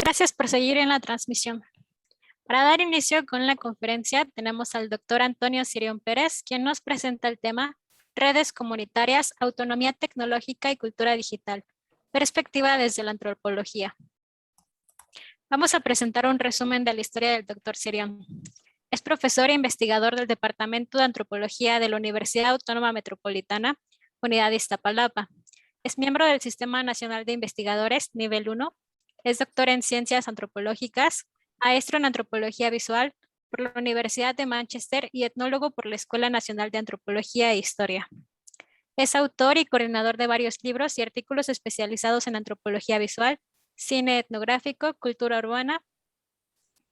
Gracias por seguir en la transmisión. Para dar inicio con la conferencia, tenemos al doctor Antonio Sirión Pérez, quien nos presenta el tema Redes comunitarias, autonomía tecnológica y cultura digital, perspectiva desde la antropología. Vamos a presentar un resumen de la historia del doctor Sirión. Es profesor e investigador del Departamento de Antropología de la Universidad Autónoma Metropolitana, Unidad de Iztapalapa. Es miembro del Sistema Nacional de Investigadores, nivel 1. Es doctor en Ciencias Antropológicas, maestro en Antropología Visual por la Universidad de Manchester y etnólogo por la Escuela Nacional de Antropología e Historia. Es autor y coordinador de varios libros y artículos especializados en antropología visual, cine etnográfico, cultura urbana,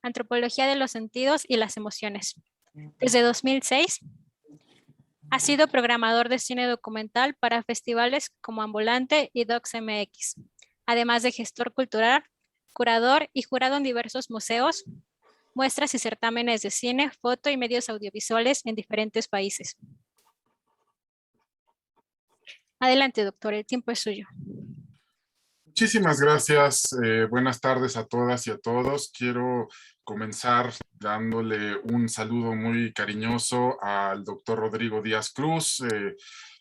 antropología de los sentidos y las emociones. Desde 2006, ha sido programador de cine documental para festivales como Ambulante y DocsMX, además de gestor cultural, curador y jurado en diversos museos, muestras y certámenes de cine, foto y medios audiovisuales en diferentes países. Adelante, doctor, el tiempo es suyo. Muchísimas gracias. Buenas tardes a todas y a todos. Quiero comenzar dándole un saludo muy cariñoso al doctor Rodrigo Díaz Cruz,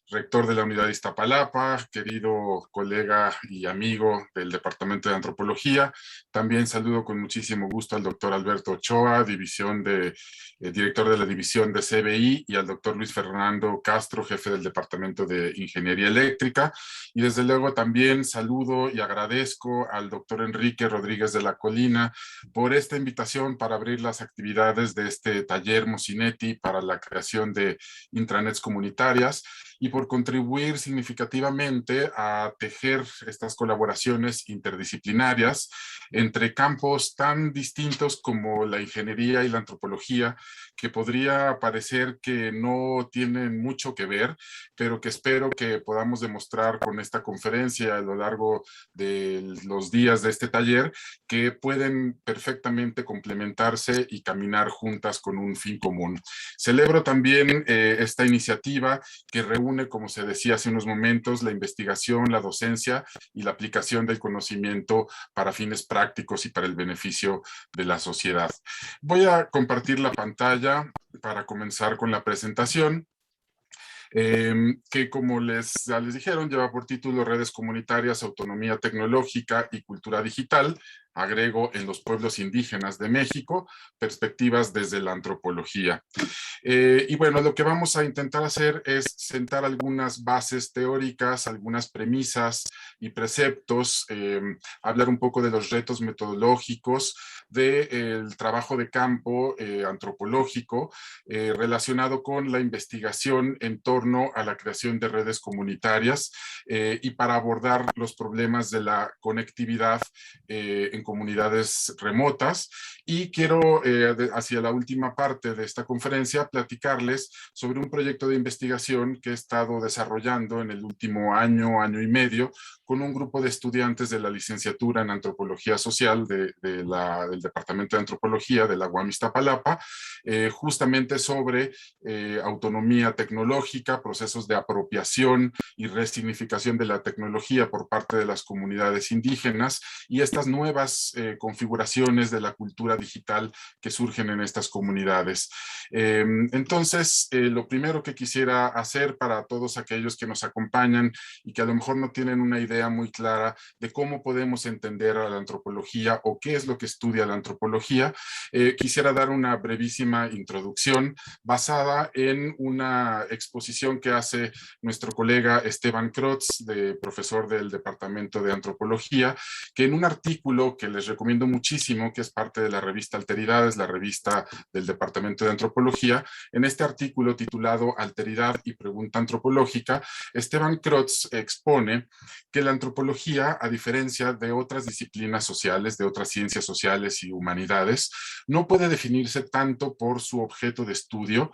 rector de la Unidad de Iztapalapa, querido colega y amigo del Departamento de Antropología. También saludo con muchísimo gusto al doctor Alberto Ochoa, director de la División de CBI, y al doctor Luis Fernando Castro, jefe del Departamento de Ingeniería Eléctrica. Y desde luego también saludo y agradezco al doctor Enrique Rodríguez de la Colina por esta invitación para abrir las actividades de este taller Mocinetti para la creación de intranets comunitarias y por contribuir significativamente a tejer estas colaboraciones interdisciplinarias entre campos tan distintos como la ingeniería y la antropología, que podría parecer que no tienen mucho que ver, pero que espero que podamos demostrar con esta conferencia a lo largo de los días de este taller, que pueden perfectamente complementarse y caminar juntas con un fin común. Celebro también esta iniciativa que reúne, como se decía hace unos momentos, la investigación, la docencia y la aplicación del conocimiento para fines prácticos y para el beneficio de la sociedad. Voy a compartir la pantalla para comenzar con la presentación. Que como ya les dijeron, lleva por título Redes comunitarias, autonomía tecnológica y cultura digital. Agrego en los pueblos indígenas de México, perspectivas desde la antropología. Y bueno, lo que vamos a intentar hacer es sentar algunas bases teóricas, algunas premisas y preceptos, hablar un poco de los retos metodológicos del trabajo de campo antropológico relacionado con la investigación en torno a la creación de redes comunitarias y para abordar los problemas de la conectividad en comunidades remotas. Y quiero, hacia la última parte de esta conferencia, platicarles sobre un proyecto de investigación que he estado desarrollando en el último año, año y medio, con un grupo de estudiantes de la licenciatura en Antropología Social del Departamento de Antropología de la UAM Iztapalapa, justamente sobre autonomía tecnológica, procesos de apropiación y resignificación de la tecnología por parte de las comunidades indígenas y estas nuevas configuraciones de la cultura digital que surgen en estas comunidades. Entonces, lo primero que quisiera hacer para todos aquellos que nos acompañan y que a lo mejor no tienen una idea muy clara de cómo podemos entender a la antropología o qué es lo que estudia la antropología, quisiera dar una brevísima introducción basada en una exposición que hace nuestro colega Esteban Krotz, profesor del Departamento de Antropología, que en un artículo que les recomiendo muchísimo, que es parte de la revista Alteridades, la revista del Departamento de Antropología, en este artículo titulado Alteridad y pregunta antropológica, Esteban Krotz expone que la antropología, a diferencia de otras disciplinas sociales, de otras ciencias sociales y humanidades, no puede definirse tanto por su objeto de estudio,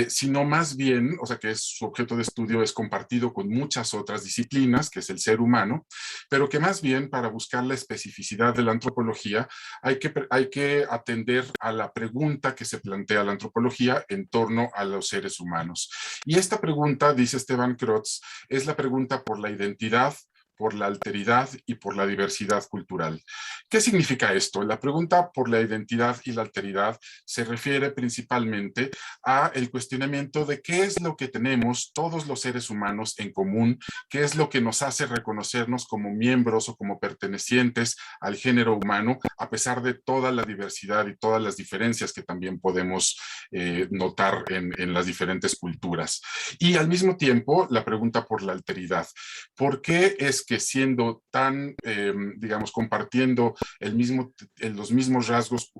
sino más bien, o sea que su objeto de estudio es compartido con muchas otras disciplinas, que es el ser humano, pero que más bien para buscar la especificidad de la antropología hay que atender a la pregunta que se plantea la antropología en torno a los seres humanos. Y esta pregunta, dice Esteban Krotz, es la pregunta por la identidad, por la alteridad y por la diversidad cultural. ¿Qué significa esto? La pregunta por la identidad y la alteridad se refiere principalmente a el cuestionamiento de qué es lo que tenemos todos los seres humanos en común, qué es lo que nos hace reconocernos como miembros o como pertenecientes al género humano, a pesar de toda la diversidad y todas las diferencias que también podemos notar en las diferentes culturas. Y al mismo tiempo, la pregunta por la alteridad. ¿Por qué es que siendo tan, digamos, compartiendo los mismos rasgos,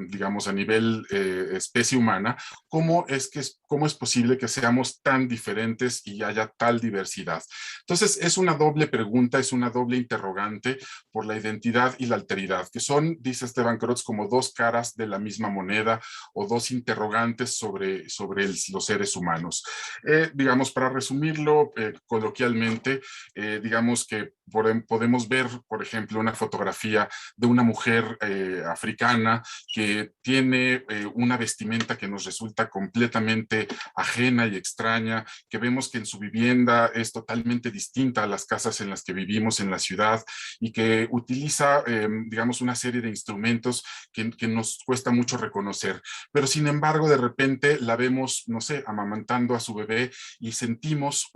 digamos, a nivel especie humana, cómo es posible que seamos tan diferentes y haya tal diversidad? Entonces, es una doble pregunta, es una doble interrogante por la identidad y la alteridad, que son, dice Esteban Crotz, como dos caras de la misma moneda o dos interrogantes sobre los seres humanos. Digamos, para resumirlo coloquialmente, digamos que podemos ver, por ejemplo, una fotografía de una mujer africana que tiene una vestimenta que nos resulta completamente ajena y extraña, que vemos que en su vivienda es totalmente distinta a las casas en las que vivimos en la ciudad y que utiliza, digamos, una serie de instrumentos que nos cuesta mucho reconocer. Pero sin embargo, de repente la vemos, no sé, amamantando a su bebé y sentimos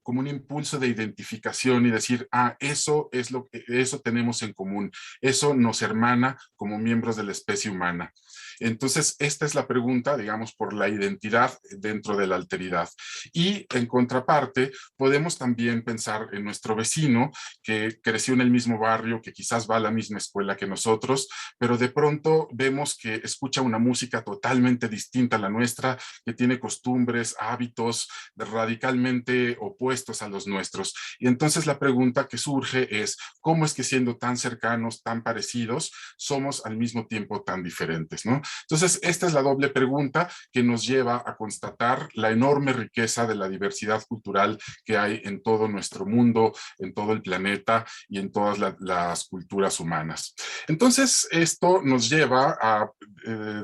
como un impulso de identificación y decir, eso es eso tenemos en común, eso nos hermana como miembros de la especie humana. Entonces, esta es la pregunta, digamos, por la identidad dentro de la alteridad. Y en contraparte, podemos también pensar en nuestro vecino que creció en el mismo barrio, que quizás va a la misma escuela que nosotros, pero de pronto vemos que escucha una música totalmente distinta a la nuestra, que tiene costumbres, hábitos radicalmente opuestos a los nuestros. Y entonces la pregunta que surge es, ¿cómo es que siendo tan cercanos, tan parecidos, somos al mismo tiempo tan diferentes, ¿no? Entonces, esta es la doble pregunta que nos lleva a constatar la enorme riqueza de la diversidad cultural que hay en todo nuestro mundo, en todo el planeta y en todas las culturas humanas. Entonces, esto nos lleva a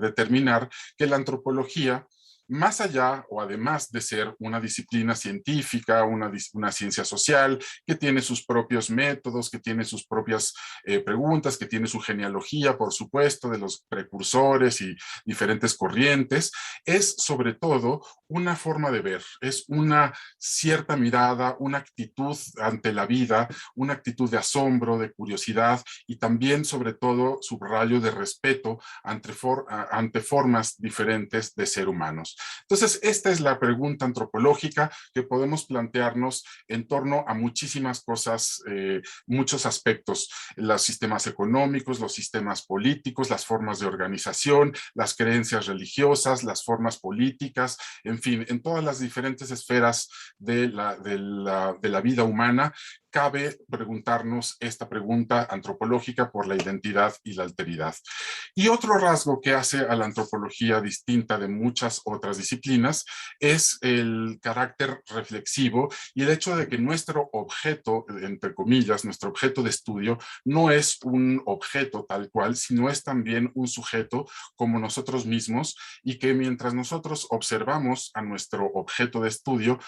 determinar que la antropología, más allá o además de ser una disciplina científica, una ciencia social, que tiene sus propios métodos, que tiene sus propias preguntas, que tiene su genealogía, por supuesto, de los precursores y diferentes corrientes, es sobre todo una forma de ver, es una cierta mirada, una actitud ante la vida, una actitud de asombro, de curiosidad y también, sobre todo, subrayo de respeto ante formas diferentes de ser humanos. Entonces, esta es la pregunta antropológica que podemos plantearnos en torno a muchísimas cosas, muchos aspectos, los sistemas económicos, los sistemas políticos, las formas de organización, las creencias religiosas, las formas políticas, en fin, en todas las diferentes esferas de la vida humana, cabe preguntarnos esta pregunta antropológica por la identidad y la alteridad. Y otro rasgo que hace a la antropología distinta de muchas otras disciplinas es el carácter reflexivo y el hecho de que nuestro objeto, entre comillas, nuestro objeto de estudio no es un objeto tal cual, sino es también un sujeto como nosotros mismos y que mientras nosotros observamos a nuestro objeto de estudio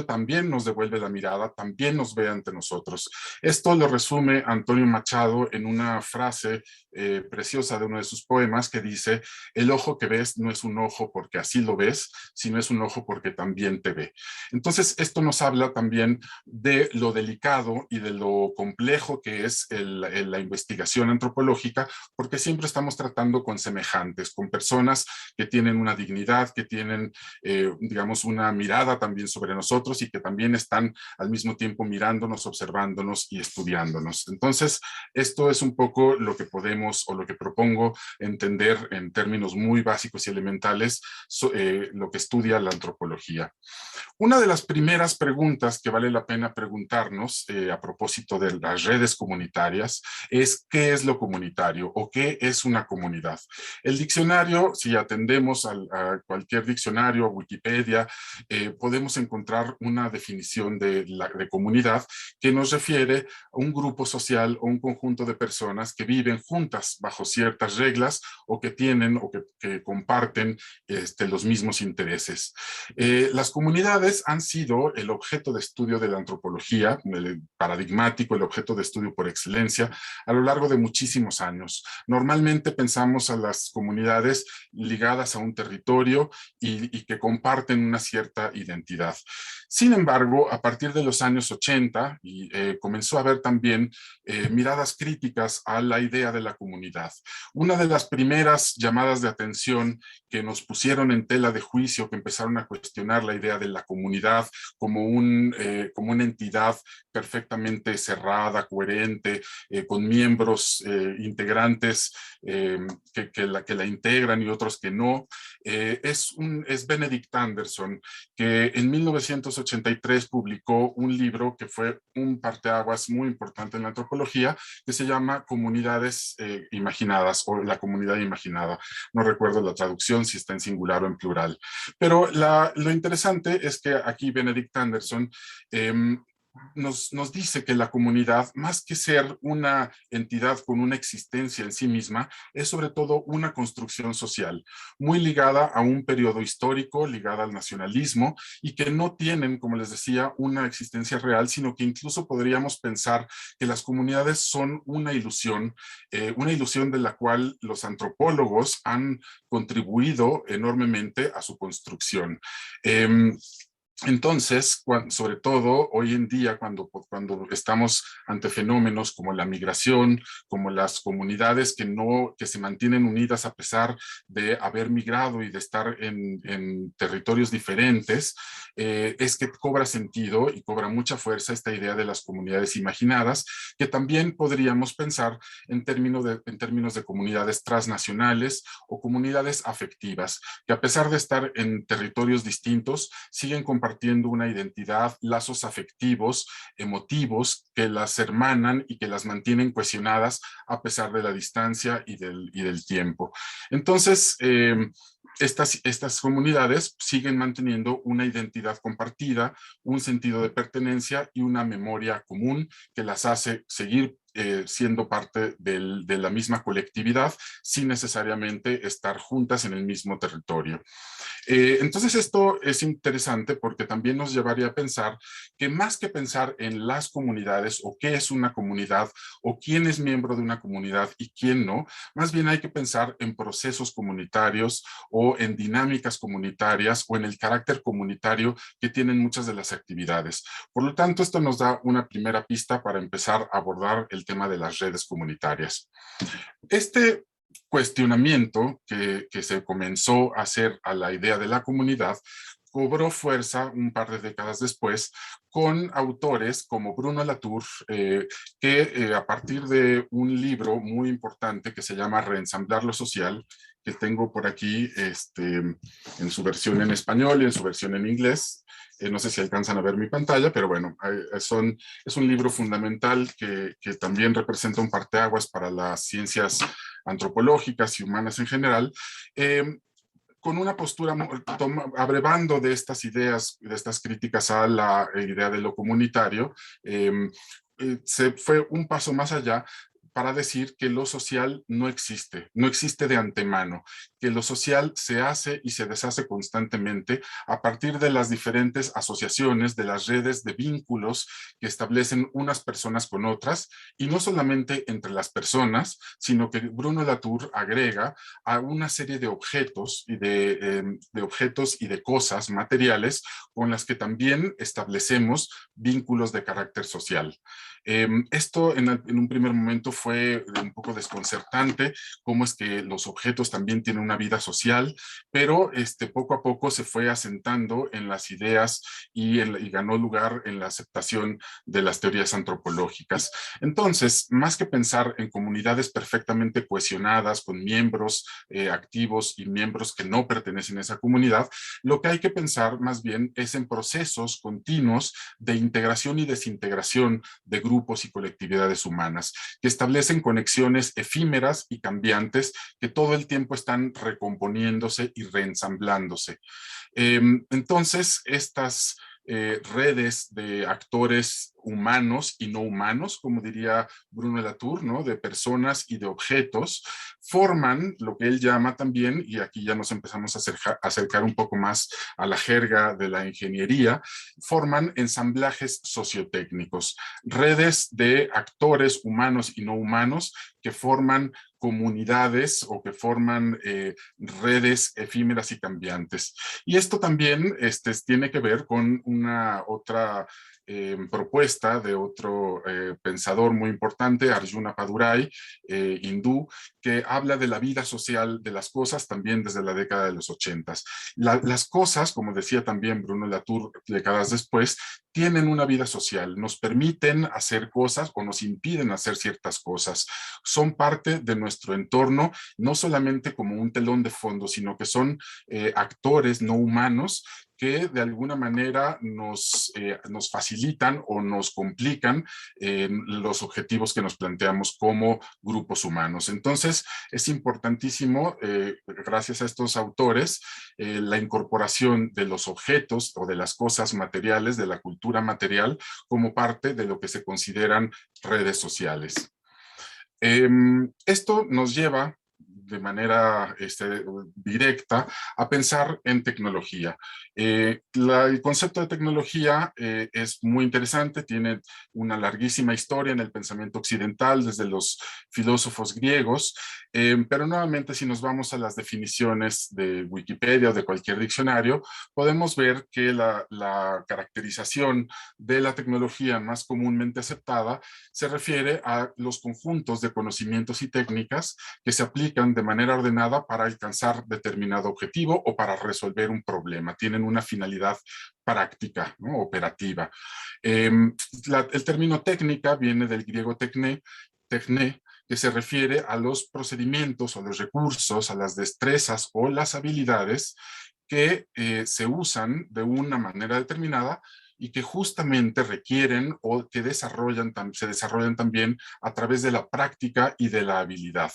también nos devuelve la mirada, también nos ve ante nosotros. Esto lo resume Antonio Machado en una frase preciosa de uno de sus poemas que dice: el ojo que ves no es un ojo porque así lo ves, sino es un ojo porque también te ve. Entonces, esto nos habla también de lo delicado y de lo complejo que es la investigación antropológica, porque siempre estamos tratando con semejantes, con personas que tienen una dignidad, que tienen, digamos, una mirada también sobre nosotros y que también están al mismo tiempo mirándonos, observándonos y estudiándonos. Entonces, esto es un poco lo que podemos o lo que propongo entender en términos muy básicos y elementales lo que estudia la antropología. Una de las primeras preguntas que vale la pena preguntarnos a propósito de las redes comunitarias es ¿qué es lo comunitario o qué es una comunidad? El diccionario, si atendemos a cualquier diccionario, a Wikipedia, podemos encontrar una definición de comunidad que nos refiere a un grupo social o un conjunto de personas que viven juntos juntas bajo ciertas reglas o que tienen o que comparten los mismos intereses. Las comunidades han sido el objeto de estudio de la antropología, el paradigmático, el objeto de estudio por excelencia a lo largo de muchísimos años. Normalmente pensamos a las comunidades ligadas a un territorio y que comparten una cierta identidad. Sin embargo, a partir de los años 80 comenzó a haber también miradas críticas a la idea de la comunidad. Una de las primeras llamadas de atención que nos pusieron en tela de juicio, que empezaron a cuestionar la idea de la comunidad como una entidad perfectamente cerrada, coherente, con miembros integrantes que la integran y otros que no, es Benedict Anderson, que en 1983 publicó un libro que fue un parteaguas muy importante en la antropología, que se llama Comunidades Imaginadas o La Comunidad Imaginada. No recuerdo la traducción, si está en singular o en plural. Pero lo interesante es que aquí Benedict Anderson nos dice que la comunidad, más que ser una entidad con una existencia en sí misma, es sobre todo una construcción social, muy ligada a un periodo histórico, ligada al nacionalismo, y que no tienen, como les decía, una existencia real, sino que incluso podríamos pensar que las comunidades son una ilusión de la cual los antropólogos han contribuido enormemente a su construcción. Entonces, sobre todo hoy en día, cuando estamos ante fenómenos como la migración, como las comunidades que se mantienen unidas a pesar de haber migrado y de estar en territorios diferentes, es que cobra sentido y cobra mucha fuerza esta idea de las comunidades imaginadas, que también podríamos pensar en términos de comunidades transnacionales o comunidades afectivas, que a pesar de estar en territorios distintos, siguen compartiendo una identidad, lazos afectivos, emotivos, que las hermanan y que las mantienen cohesionadas a pesar de la distancia y del tiempo. Entonces, estas comunidades siguen manteniendo una identidad compartida, un sentido de pertenencia y una memoria común que las hace seguir siendo parte de la misma colectividad sin necesariamente estar juntas en el mismo territorio. Entonces esto es interesante porque también nos llevaría a pensar que más que pensar en las comunidades o qué es una comunidad o quién es miembro de una comunidad y quién no, más bien hay que pensar en procesos comunitarios o en dinámicas comunitarias o en el carácter comunitario que tienen muchas de las actividades. Por lo tanto, esto nos da una primera pista para empezar a abordar el tema de las redes comunitarias. Este cuestionamiento que se comenzó a hacer a la idea de la comunidad cobró fuerza un par de décadas después con autores como Bruno Latour, que a partir de un libro muy importante que se llama Reensamblar lo Social, que tengo por aquí en su versión en español y en su versión en inglés. No sé si alcanzan a ver mi pantalla, pero bueno, es un libro fundamental que también representa un parteaguas para las ciencias antropológicas y humanas en general, con una postura abrevando de estas ideas, de estas críticas a la idea de lo comunitario, se fue un paso más allá para decir que lo social no existe de antemano, que lo social se hace y se deshace constantemente a partir de las diferentes asociaciones, de las redes de vínculos que establecen unas personas con otras, y no solamente entre las personas, sino que Bruno Latour agrega a una serie de objetos y de cosas materiales con las que también establecemos vínculos de carácter social. Esto en un primer momento fue un poco desconcertante, cómo es que los objetos también tienen una vida social, pero poco a poco se fue asentando en las ideas y ganó lugar en la aceptación de las teorías antropológicas. Entonces, más que pensar en comunidades perfectamente cohesionadas con miembros activos y miembros que no pertenecen a esa comunidad, lo que hay que pensar más bien es en procesos continuos de integración y desintegración de grupos y colectividades humanas, que establecen conexiones efímeras y cambiantes que todo el tiempo están recomponiéndose y reensamblándose. Entonces, estas redes de actores humanos y no humanos, como diría Bruno Latour, ¿no? De personas y de objetos, forman lo que él llama también, y aquí ya nos empezamos a acercar un poco más a la jerga de la ingeniería, forman ensamblajes sociotécnicos, redes de actores humanos y no humanos que forman comunidades o que forman redes efímeras y cambiantes. Y esto también tiene que ver con una otra propuesta de otro pensador muy importante, Arjuna Padurai, hindú, que habla de la vida social de las cosas también desde la década de los 80. Las cosas, como decía también Bruno Latour décadas después, tienen una vida social, nos permiten hacer cosas o nos impiden hacer ciertas cosas. Son parte de nuestro entorno, no solamente como un telón de fondo, sino que son actores no humanos que de alguna manera nos facilitan o nos complican los objetivos que nos planteamos como grupos humanos. Entonces, es importantísimo, gracias a estos autores, la incorporación de los objetos o de las cosas materiales, de la cultura material, como parte de lo que se consideran redes sociales. Esto nos lleva de manera directa a pensar en tecnología. El concepto de tecnología es muy interesante, tiene una larguísima historia en el pensamiento occidental desde los filósofos griegos, pero nuevamente si nos vamos a las definiciones de Wikipedia o de cualquier diccionario, podemos ver que la caracterización de la tecnología más comúnmente aceptada se refiere a los conjuntos de conocimientos y técnicas que se aplican de manera ordenada para alcanzar determinado objetivo o para resolver un problema. Tienen una finalidad práctica, ¿no? Operativa. El término técnica viene del griego techne, que se refiere a los procedimientos o los recursos, a las destrezas o las habilidades que se usan de una manera determinada y que justamente requieren o que se desarrollan también a través de la práctica y de la habilidad.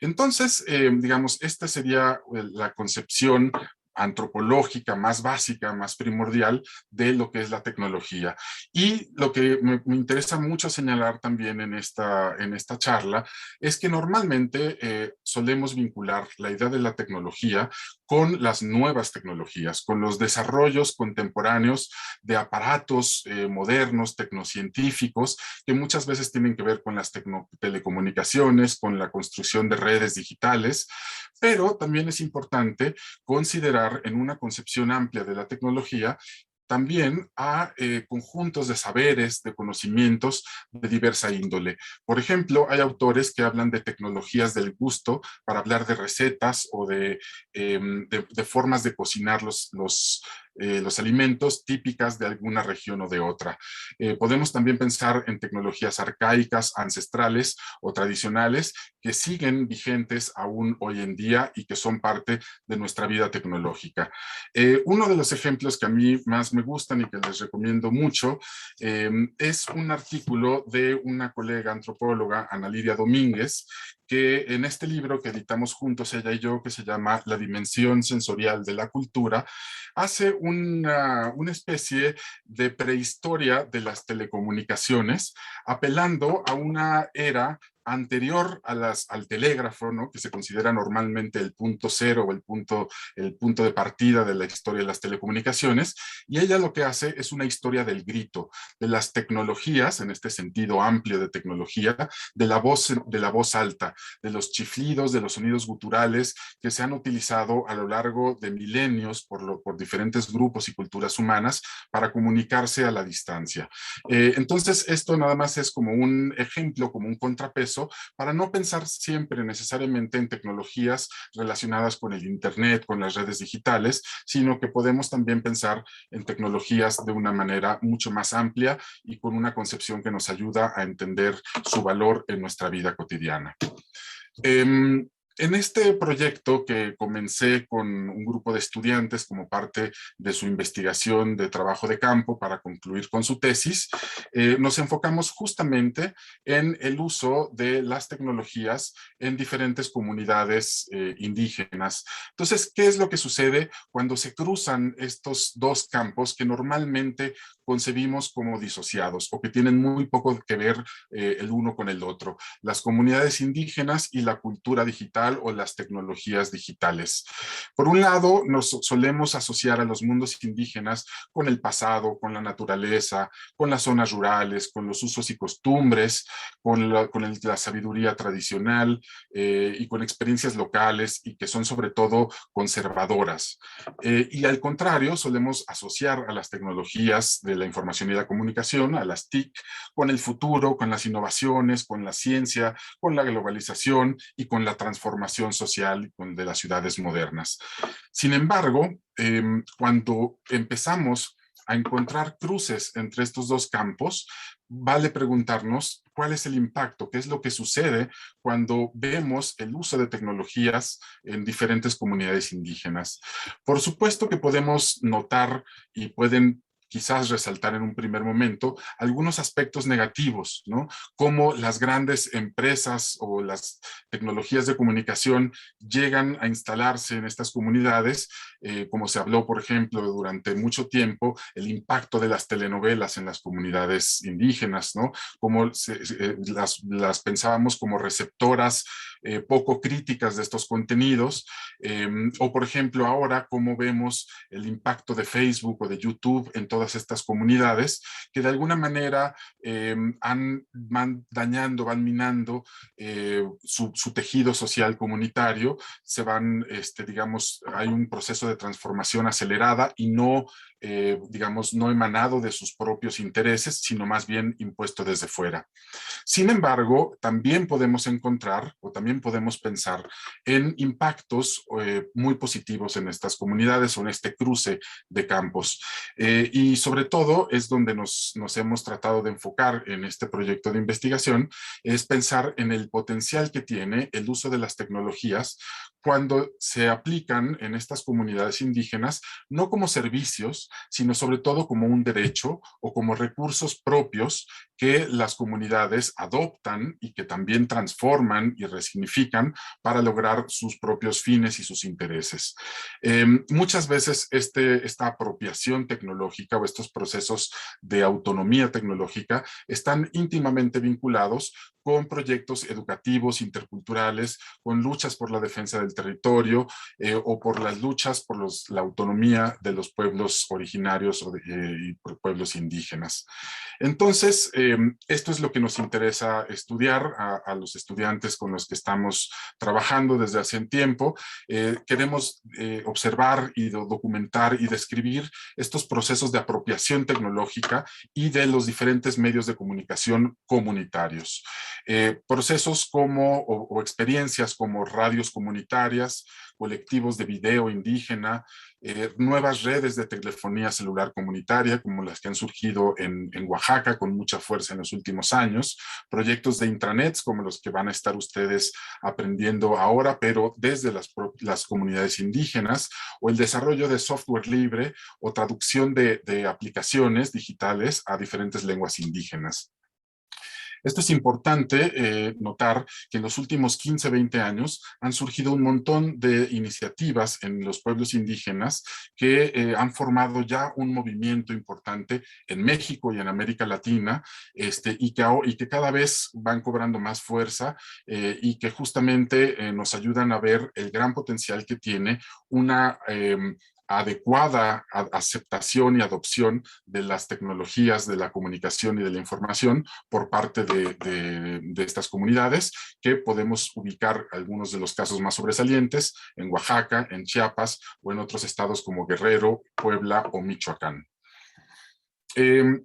Entonces, digamos, esta sería la concepción antropológica más básica, más primordial de lo que es la tecnología. Y lo que me interesa mucho señalar también en esta charla es que normalmente solemos vincular la idea de la tecnología con las nuevas tecnologías, con los desarrollos contemporáneos de aparatos modernos, tecnocientíficos, que muchas veces tienen que ver con las telecomunicaciones, con la construcción de redes digitales, pero también es importante considerar en una concepción amplia de la tecnología también a conjuntos de saberes, de conocimientos de diversa índole. Por ejemplo, hay autores que hablan de tecnologías del gusto para hablar de recetas o de formas de cocinar los alimentos típicas de alguna región o de otra. Podemos también pensar en tecnologías arcaicas, ancestrales o tradicionales que siguen vigentes aún hoy en día y que son parte de nuestra vida tecnológica. Uno de los ejemplos que a mí más me gustan y que les recomiendo mucho es un artículo de una colega antropóloga, Ana Lidia Domínguez, que en este libro que editamos juntos ella y yo, que se llama La dimensión sensorial de la cultura, hace una especie de prehistoria de las telecomunicaciones, apelando a una era anterior al telégrafo, ¿no? Que se considera normalmente el punto cero o el punto de partida de la historia de las telecomunicaciones, y ella lo que hace es una historia del grito, de las tecnologías, en este sentido amplio de tecnología, de la voz alta, de los chiflidos, de los sonidos guturales que se han utilizado a lo largo de milenios por diferentes grupos y culturas humanas para comunicarse a la distancia. Entonces, esto nada más es como un ejemplo, como un contrapeso, para no pensar siempre necesariamente en tecnologías relacionadas con el Internet, con las redes digitales, sino que podemos también pensar en tecnologías de una manera mucho más amplia y con una concepción que nos ayuda a entender su valor en nuestra vida cotidiana. En este proyecto que comencé con un grupo de estudiantes como parte de su investigación de trabajo de campo para concluir con su tesis, nos enfocamos justamente en el uso de las tecnologías en diferentes comunidades indígenas. Entonces, ¿qué es lo que sucede cuando se cruzan estos dos campos que normalmente concebimos como disociados o que tienen muy poco que ver el uno con el otro: las comunidades indígenas y la cultura digital o las tecnologías digitales. Por un lado, nos solemos asociar a los mundos indígenas con el pasado, con la naturaleza, con las zonas rurales, con los usos y costumbres, la sabiduría tradicional y con experiencias locales y que son sobre todo conservadoras. Y al contrario, solemos asociar a las tecnologías de la información y la comunicación, a las TIC, con el futuro, con las innovaciones, con la ciencia, con la globalización y con la transformación social de las ciudades modernas. Sin embargo, cuando empezamos a encontrar cruces entre estos dos campos, vale preguntarnos cuál es el impacto, qué es lo que sucede cuando vemos el uso de tecnologías en diferentes comunidades indígenas. Por supuesto que podemos notar y pueden quizás resaltar en un primer momento algunos aspectos negativos, ¿no? Como las grandes empresas o las tecnologías de comunicación llegan a instalarse en estas comunidades, como se habló, por ejemplo, durante mucho tiempo, el impacto de las telenovelas en las comunidades indígenas, ¿no? Como las pensábamos como receptoras poco críticas de estos contenidos, o por ejemplo ahora cómo vemos el impacto de Facebook o de YouTube en todas estas comunidades que de alguna manera van dañando, van minando su tejido social comunitario, digamos, hay un proceso de transformación acelerada y no, digamos, no emanado de sus propios intereses, sino más bien impuesto desde fuera. Sin embargo, también podemos encontrar o también podemos pensar en impactos muy positivos en estas comunidades o en este cruce de campos. Y sobre todo es donde nos hemos tratado de enfocar en este proyecto de investigación, es pensar en el potencial que tiene el uso de las tecnologías cuando se aplican en estas comunidades indígenas, no como servicios, sino sobre todo como un derecho o como recursos propios que las comunidades adoptan y que también transforman y resignifican para lograr sus propios fines y sus intereses. Muchas veces esta apropiación tecnológica o estos procesos de autonomía tecnológica están íntimamente vinculados con proyectos educativos, interculturales, con luchas por la defensa del territorio o por las luchas por la autonomía de los pueblos originarios y pueblos indígenas. Entonces, esto es lo que nos interesa estudiar a los estudiantes con los que estamos trabajando desde hace un tiempo. Queremos observar y documentar y describir estos procesos de apropiación tecnológica y de los diferentes medios de comunicación comunitarios. Procesos o experiencias como radios comunitarias, colectivos de video indígena, nuevas redes de telefonía celular comunitaria, como las que han surgido en Oaxaca con mucha fuerza en los últimos años, proyectos de intranets como los que van a estar ustedes aprendiendo ahora, pero desde las comunidades indígenas, o el desarrollo de software libre o traducción de aplicaciones digitales a diferentes lenguas indígenas. Esto es importante notar que en los últimos 15, 20 años han surgido un montón de iniciativas en los pueblos indígenas que han formado ya un movimiento importante en México y en América Latina, y que cada vez van cobrando más fuerza y que justamente nos ayudan a ver el gran potencial que tiene una adecuada aceptación y adopción de las tecnologías de la comunicación y de la información por parte de estas comunidades, que podemos ubicar algunos de los casos más sobresalientes en Oaxaca, en Chiapas o en otros estados como Guerrero, Puebla o Michoacán.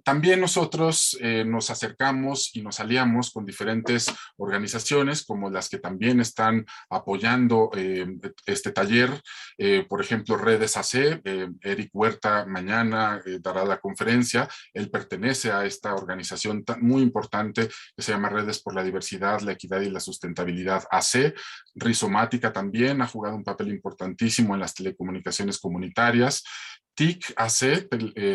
También nosotros nos acercamos y nos aliamos con diferentes organizaciones como las que también están apoyando este taller, por ejemplo Redes AC, Eric Huerta mañana dará la conferencia, él pertenece a esta organización muy importante que se llama Redes por la Diversidad, la Equidad y la Sustentabilidad AC. Rizomática también ha jugado un papel importantísimo en las telecomunicaciones comunitarias. TIC-AC,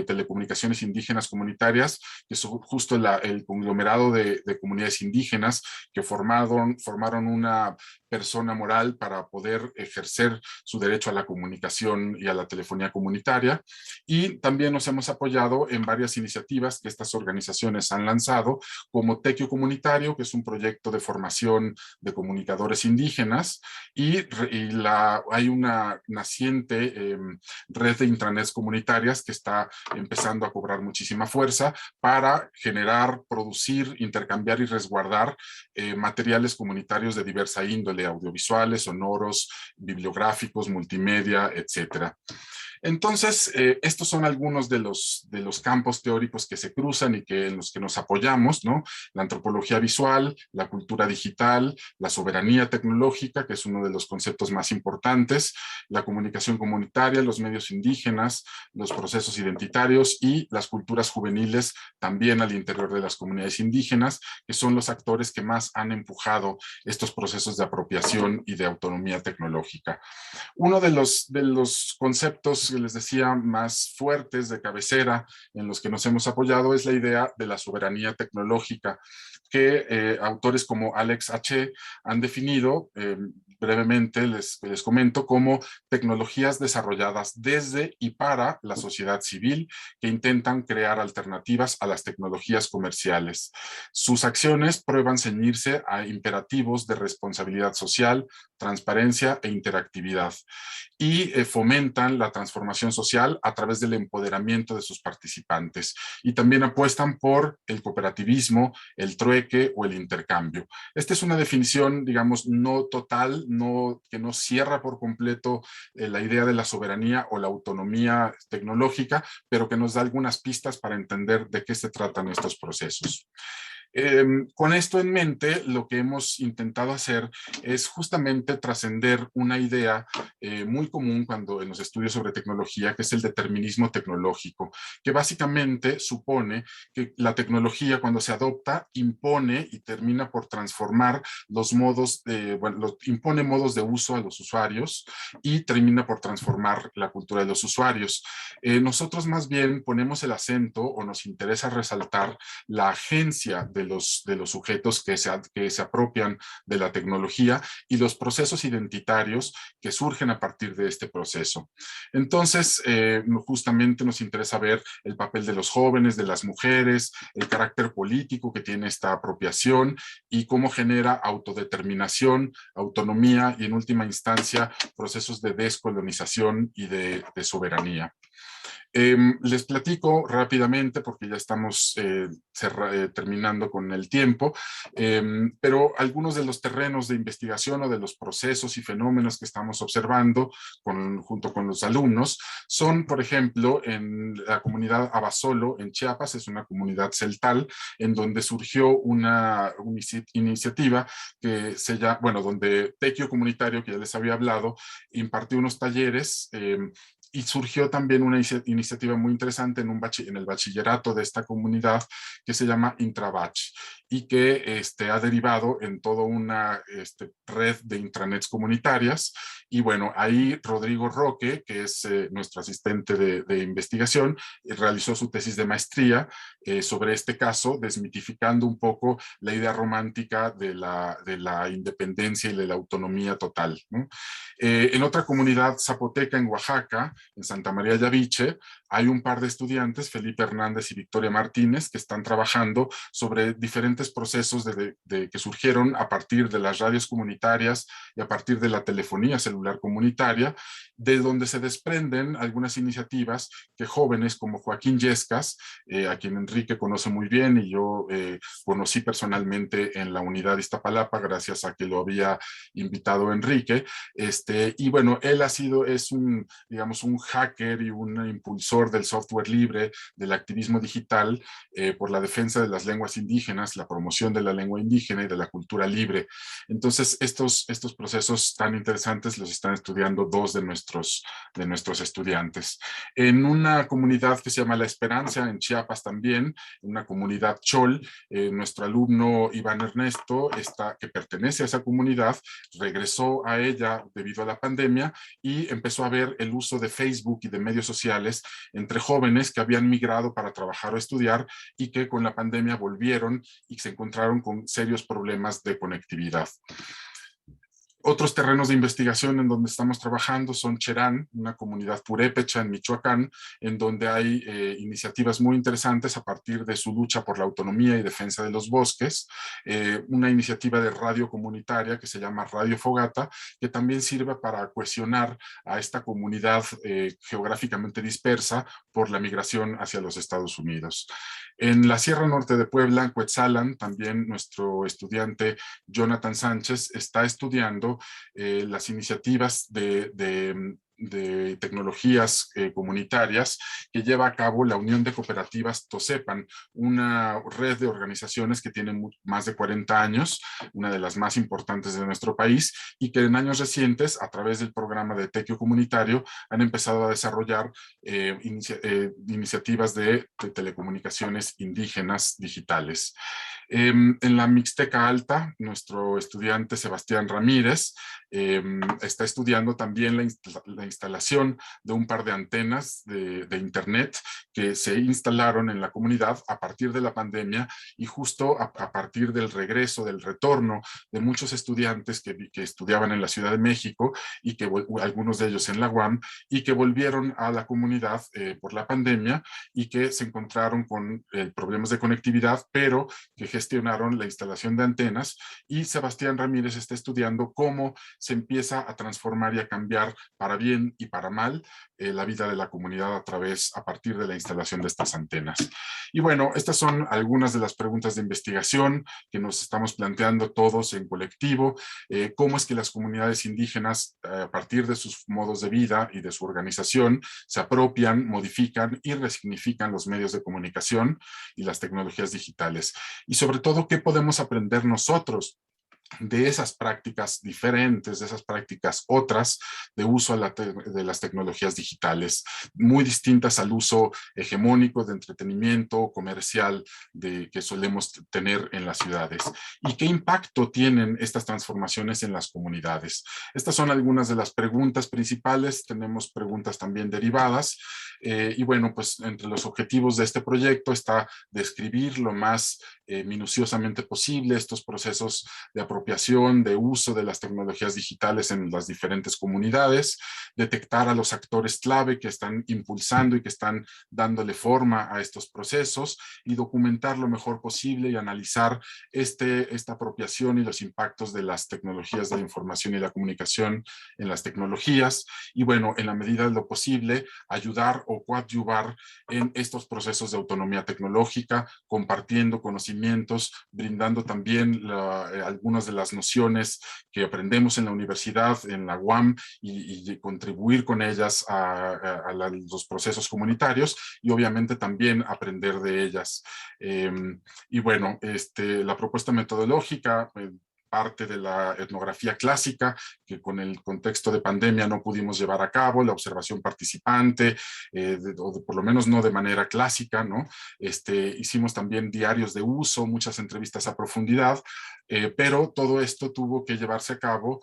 Telecomunicaciones Indígenas Comunitarias, que es justo el conglomerado de comunidades indígenas que formaron una persona moral para poder ejercer su derecho a la comunicación y a la telefonía comunitaria. Y también nos hemos apoyado en varias iniciativas que estas organizaciones han lanzado, como Tequio Comunitario, que es un proyecto de formación de comunicadores indígenas, y hay una naciente red de intranets comunitarias que está empezando a cobrar muchísima fuerza para generar, producir, intercambiar y resguardar materiales comunitarios de diversa índole, audiovisuales, sonoros, bibliográficos, multimedia, etcétera. Entonces, estos son algunos de los campos teóricos que se cruzan y en los que nos apoyamos, ¿no? La antropología visual, la cultura digital, la soberanía tecnológica, que es uno de los conceptos más importantes, la comunicación comunitaria, los medios indígenas, los procesos identitarios y las culturas juveniles también al interior de las comunidades indígenas, que son los actores que más han empujado estos procesos de apropiación y de autonomía tecnológica. Uno de los conceptos que les decía más fuertes de cabecera en los que nos hemos apoyado es la idea de la soberanía tecnológica, que autores como Alex H. han definido, brevemente les comento, como tecnologías desarrolladas desde y para la sociedad civil que intentan crear alternativas a las tecnologías comerciales. Sus acciones prueban ceñirse a imperativos de responsabilidad social, transparencia e interactividad, y fomentan la transformación social a través del empoderamiento de sus participantes, y también apuestan por el cooperativismo, el trueque o el intercambio. Esta es una definición, digamos, no total, que no cierra por completo la idea de la soberanía o la autonomía tecnológica, pero que nos da algunas pistas para entender de qué se tratan estos procesos. Con esto en mente, lo que hemos intentado hacer es justamente trascender una idea muy común cuando en los estudios sobre tecnología, que es el determinismo tecnológico, que básicamente supone que la tecnología, cuando se adopta, impone y termina por transformar los modos impone modos de uso a los usuarios y termina por transformar la cultura de los usuarios. Nosotros más bien ponemos el acento, o nos interesa resaltar la agencia de los sujetos que se apropian de la tecnología y los procesos identitarios que surgen a partir de este proceso. Entonces, justamente nos interesa ver el papel de los jóvenes, de las mujeres, el carácter político que tiene esta apropiación y cómo genera autodeterminación, autonomía y, en última instancia, procesos de descolonización y de soberanía. Les platico rápidamente porque ya estamos terminando con el tiempo, pero algunos de los terrenos de investigación o de los procesos y fenómenos que estamos observando junto con los alumnos son, por ejemplo, en la comunidad Abasolo en Chiapas, es una comunidad celtal en donde surgió una iniciativa que se llama, donde Tequio Comunitario, que ya les había hablado, impartió unos talleres y surgió también una iniciativa muy interesante en el bachillerato de esta comunidad que se llama Intravach y que ha derivado en toda una red de intranets comunitarias. Y bueno, ahí Rodrigo Roque, que es nuestro asistente de investigación, realizó su tesis de maestría sobre este caso, desmitificando un poco la idea romántica de la independencia y de la autonomía total, ¿no? En otra comunidad zapoteca en Oaxaca, en Santa María Yaviche, hay un par de estudiantes, Felipe Hernández y Victoria Martínez, que están trabajando sobre diferentes procesos que surgieron a partir de las radios comunitarias y a partir de la telefonía celular comunitaria, de donde se desprenden algunas iniciativas que jóvenes como Joaquín Yescas, a quien Enrique conoce muy bien y yo conocí personalmente en la unidad de Iztapalapa gracias a que lo había invitado Enrique, y bueno, él es un hacker y un impulsor impulsor del software libre, del activismo digital, por la defensa de las lenguas indígenas, la promoción de la lengua indígena y de la cultura libre. Entonces, estos procesos tan interesantes los están estudiando dos de nuestros estudiantes. En una comunidad que se llama La Esperanza, en Chiapas también, una comunidad Chol, nuestro alumno Iván Ernesto, que pertenece a esa comunidad, regresó a ella debido a la pandemia y empezó a ver el uso de Facebook y de medios sociales entre jóvenes que habían migrado para trabajar o estudiar y que con la pandemia volvieron y se encontraron con serios problemas de conectividad. Otros terrenos de investigación en donde estamos trabajando son Cherán, una comunidad purépecha en Michoacán, en donde hay iniciativas muy interesantes a partir de su lucha por la autonomía y defensa de los bosques, una iniciativa de radio comunitaria que se llama Radio Fogata, que también sirve para cohesionar a esta comunidad geográficamente dispersa por la migración hacia los Estados Unidos. En la Sierra Norte de Puebla, en Cuetzalan, también nuestro estudiante Jonathan Sánchez está estudiando las iniciativas de tecnologías comunitarias que lleva a cabo la Unión de Cooperativas Tosepan, una red de organizaciones que tiene más de 40 años, una de las más importantes de nuestro país, y que en años recientes, a través del programa de Tequio Comunitario, han empezado a desarrollar iniciativas de telecomunicaciones indígenas digitales. En la Mixteca Alta, nuestro estudiante Sebastián Ramírez está estudiando también la instalación de un par de antenas de internet que se instalaron en la comunidad a partir de la pandemia y justo a partir del regreso, del retorno de muchos estudiantes que estudiaban en la Ciudad de México y que algunos de ellos en la UAM y que volvieron a la comunidad por la pandemia y que se encontraron con problemas de conectividad, pero que gestionaron la instalación de antenas, y Sebastián Ramírez está estudiando cómo se empieza a transformar y a cambiar para bien y para mal la vida de la comunidad a partir de la instalación de estas antenas. Y bueno, estas son algunas de las preguntas de investigación que nos estamos planteando todos en colectivo. Cómo es que las comunidades indígenas, a partir de sus modos de vida y de su organización, se apropian, modifican y resignifican los medios de comunicación y las tecnologías digitales. Y sobre todo, ¿qué podemos aprender nosotros de esas prácticas diferentes, de esas prácticas otras de uso de las tecnologías digitales, muy distintas al uso hegemónico de entretenimiento comercial que solemos tener en las ciudades? ¿Y qué impacto tienen estas transformaciones en las comunidades? Estas son algunas de las preguntas principales. Tenemos preguntas también derivadas. Y bueno, pues entre los objetivos de este proyecto está describir lo más minuciosamente posible estos procesos de apropiación, de uso de las tecnologías digitales en las diferentes comunidades, detectar a los actores clave que están impulsando y que están dándole forma a estos procesos y documentar lo mejor posible y analizar esta apropiación y los impactos de las tecnologías de la información y la comunicación en las tecnologías y bueno, en la medida de lo posible, ayudar o coadyuvar en estos procesos de autonomía tecnológica, compartiendo conocimientos, brindando también algunas de las nociones que aprendemos en la universidad, en la UAM, y contribuir con ellas a los procesos comunitarios y obviamente también aprender de ellas. Y bueno, la propuesta metodológica parte de la etnografía clásica, que con el contexto de pandemia no pudimos llevar a cabo, la observación participante, o por lo menos no de manera clásica, ¿no? Hicimos también diarios de uso, muchas entrevistas a profundidad, pero todo esto tuvo que llevarse a cabo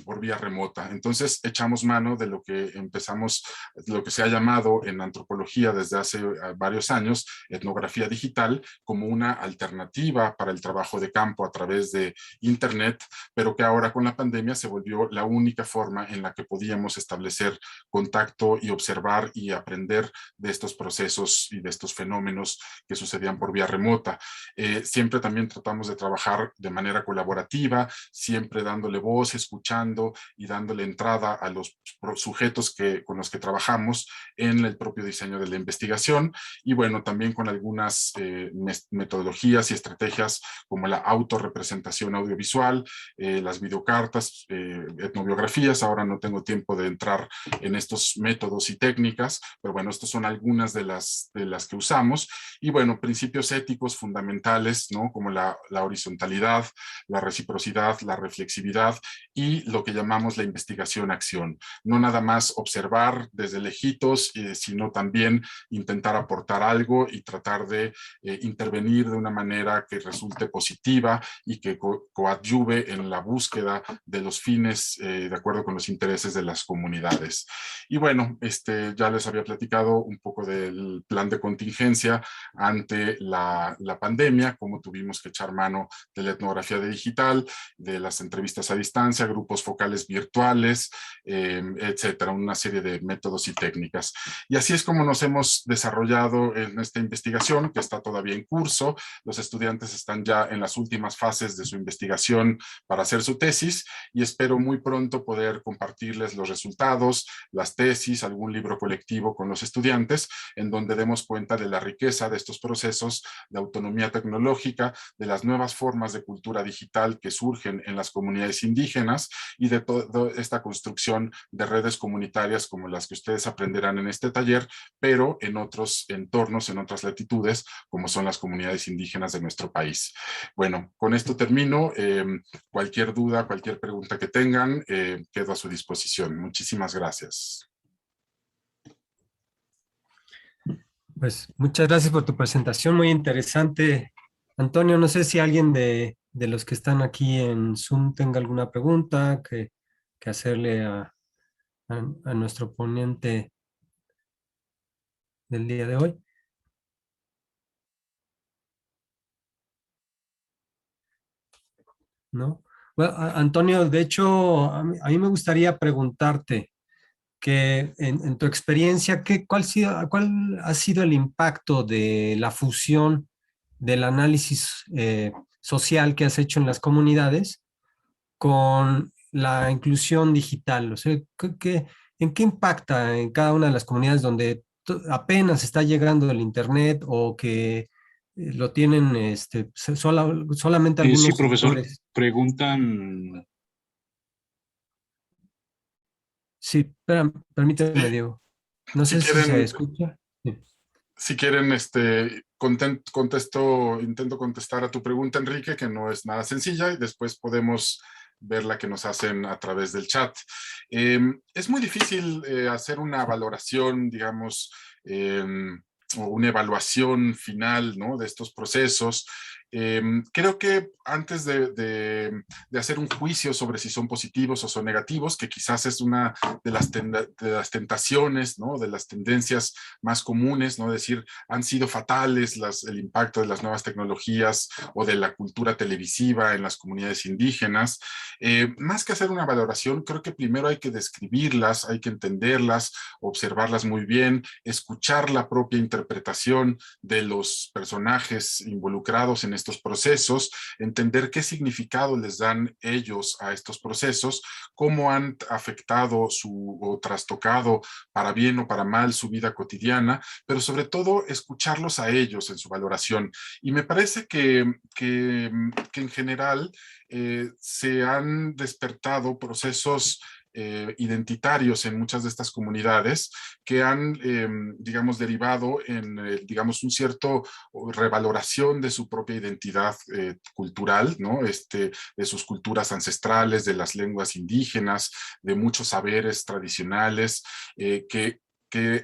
por vía remota. Entonces echamos mano de lo que lo que se ha llamado en antropología desde hace varios años, etnografía digital, como una alternativa para el trabajo de campo a través de Internet, pero que ahora con la pandemia se volvió la única forma en la que podíamos establecer contacto y observar y aprender de estos procesos y de estos fenómenos que sucedían por vía remota. Siempre también tratamos de trabajar de manera colaborativa, siempre dándole voz, escuchando y dándole entrada a los sujetos con los que trabajamos en el propio diseño de la investigación, y bueno, también con algunas metodologías y estrategias como la autorrepresentación audiovisual, las videocartas, etnobiografías. Ahora no tengo tiempo de entrar en estos métodos y técnicas, pero bueno, estas son algunas de las que usamos. Y bueno, principios éticos fundamentales, ¿no? Como la horizontalidad, la reciprocidad, la reflexividad y lo que llamamos la investigación-acción. No nada más observar desde lejitos, sino también intentar aportar algo y tratar de intervenir de una manera que resulte positiva y que coadyuve en la búsqueda de los fines de acuerdo con los intereses de las comunidades. Y bueno, ya les había platicado un poco del plan de contingencia ante la pandemia, cómo tuvimos que echar mano de la etnografía digital, de las entrevistas a distancia, grupos focales virtuales, etcétera, una serie de métodos y técnicas. Y así es como nos hemos desarrollado en esta investigación, que está todavía en curso. Los estudiantes están ya en las últimas fases de su investigación para hacer su tesis, y espero muy pronto poder compartirles los resultados, las tesis, algún libro colectivo con los estudiantes, en donde demos cuenta de la riqueza de estos procesos de autonomía tecnológica, de las nuevas formas de cultura digital que surgen en las comunidades indígenas y de toda esta construcción de redes comunitarias como las que ustedes aprenderán en este taller, pero en otros entornos, en otras latitudes, como son las comunidades indígenas de nuestro país. Bueno, con esto termino. Cualquier duda, cualquier pregunta que tengan, quedo a su disposición. Muchísimas gracias. Pues muchas gracias por tu presentación, muy interesante. Antonio, no sé si alguien de los que están aquí en Zoom tenga alguna pregunta que hacerle a nuestro ponente del día de hoy. ¿No? Bueno, Antonio, de hecho, a mí me gustaría preguntarte que en tu experiencia, ¿cuál ha sido el impacto de la fusión del análisis social que has hecho en las comunidades con la inclusión digital? O sea, ¿en qué impacta en cada una de las comunidades donde apenas está llegando el Internet o que lo tienen solamente Sí, algunos profesor, sectores? preguntan. Sí, espera, permíteme, Diego. No Si sé si se quieren, escucha. Sí. si quieren, intento contestar a tu pregunta, Enrique, que no es nada sencilla, y después podemos ver la que nos hacen a través del chat. Es muy difícil hacer una valoración, digamos, o una evaluación final, ¿no?, de estos procesos. Creo que antes de hacer un juicio sobre si son positivos o son negativos, que quizás es una de las tentaciones, ¿no?, de las tendencias más comunes, ¿no?, decir, han sido fatales el impacto de las nuevas tecnologías o de la cultura televisiva en las comunidades indígenas. Más que hacer una valoración, creo que primero hay que describirlas, hay que entenderlas, observarlas muy bien, escuchar la propia interpretación de los personajes involucrados en estos procesos, entender qué significado les dan ellos a estos procesos, cómo han afectado o trastocado para bien o para mal su vida cotidiana, pero sobre todo escucharlos a ellos en su valoración. Y me parece que en general se han despertado procesos identitarios en muchas de estas comunidades que han, digamos, derivado en, digamos, un cierto revaloración de su propia identidad cultural, ¿no? De sus culturas ancestrales, de las lenguas indígenas, de muchos saberes tradicionales que